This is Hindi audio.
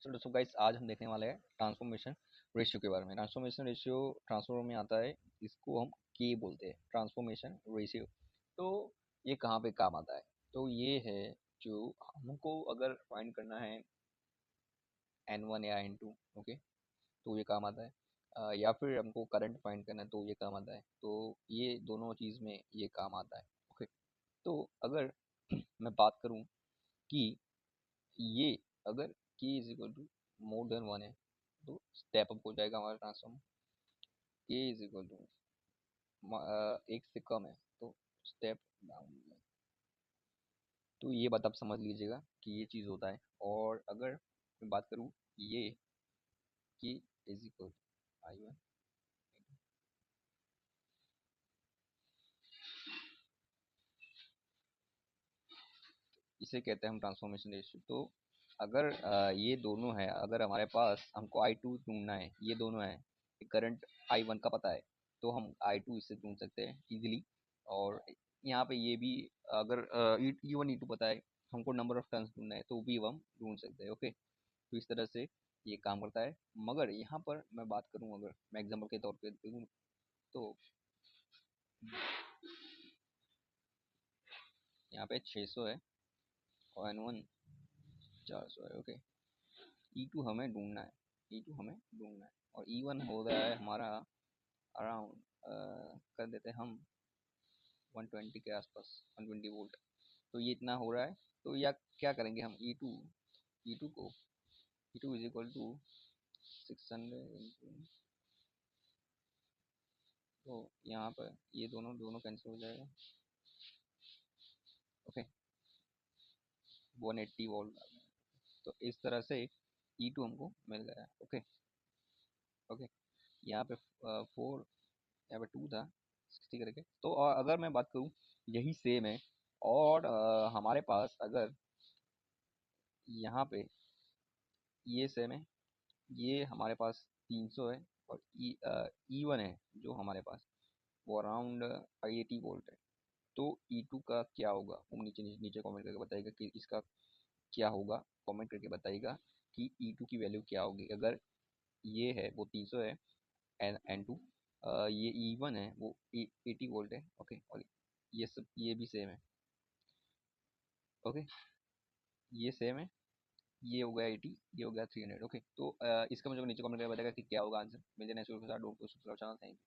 तो दोस्तों गाइस आज हम देखने वाले हैं ट्रांसफॉर्मेशन रेशियो के बारे में। ट्रांसफॉर्मेशन रेशियो ट्रांसफॉर्मर में आता है, इसको हम के बोलते हैं, ट्रांसफॉर्मेशन रेशियो। तो ये कहाँ पे काम आता है? तो ये है जो हमको अगर फाइंड करना है N1 या N2, ओके, तो ये काम आता है। या फिर हमको करंट फाइंड करना है तो ये काम आता है। तो ये दोनों चीज़ में ये काम आता है, ओके। तो अगर मैं बात करूँ कि ये अगर k is equal to more than 1 है तो स्टेप अप हो जाएगा हमारा transformer. k is equal to एक से कम है तो स्टेप डाउन हो जाएगा। तो ये बात आप समझ लीजिएगा कि ये चीज़ होता है। और अगर मैं बात करूँ ये k is equal to I1, इसे कहते हैं हम ट्रांसफॉर्मेशन रेशियो। तो अगर ये दोनों है, अगर हमारे पास हमको I2 ढूंढना है, ये दोनों है, करंट I1 का पता है तो हम I2 इससे ढूंढ सकते हैं इजीली। और यहाँ पे ये भी अगर E1 E2 पता है, हमको नंबर ऑफ टर्न्स ढूंढना है तो भी हम ढूंढ सकते हैं, ओके। तो इस तरह से ये काम करता है। मगर यहाँ पर मैं बात करूँ, अगर मैं एग्जाम्पल के तौर पे दूँ तो यहाँ पे 600 है और N1 400 है, ओके। E2 हमें ढूंढना है, E2 हमें ढूंढना है। और E1 हो रहा है हमारा अराउंड कर देते हैं हम 120 के आसपास, 120 वोल्ट। तो ये इतना हो रहा है। तो या क्या करेंगे हम E2 को E2 इज इक्वल टू 600 तो यहाँ पर ये दोनों दोनों कैंसिल हो जाएगा, ओके। 180 वोल्ट। तो इस तरह से E2 हमको मिल गया, ओके ओके। यहाँ पे 4, यहाँ पे 2 था 60 करके। तो अगर मैं बात करूँ यही सेम है। और हमारे पास अगर यहाँ पे ये सेम है, ये हमारे पास 300 है। और E1 है जो हमारे पास वो अराउंड 580 वोल्ट है। तो E2 का क्या होगा वो नीचे नीचे नीचे कमेंट करके बताइएगा कि इसका क्या होगा। कमेंट करके बताइएगा कि E2 की वैल्यू क्या होगी। अगर ये है वो 300 है N2, ये E1 है वो 80 वोल्ट है, ओके। और ये सब ये भी सेम है, ओके। ये सेम है, ये हो गया 80, ये हो गया 300, ओके। तो इसका मुझे नीचे कमेंट करके बताएगा कि क्या होगा आंसर। मिलते हैं नेक्स्ट वीडियो के साथ। Don't forget to subscribe channel. Thank you.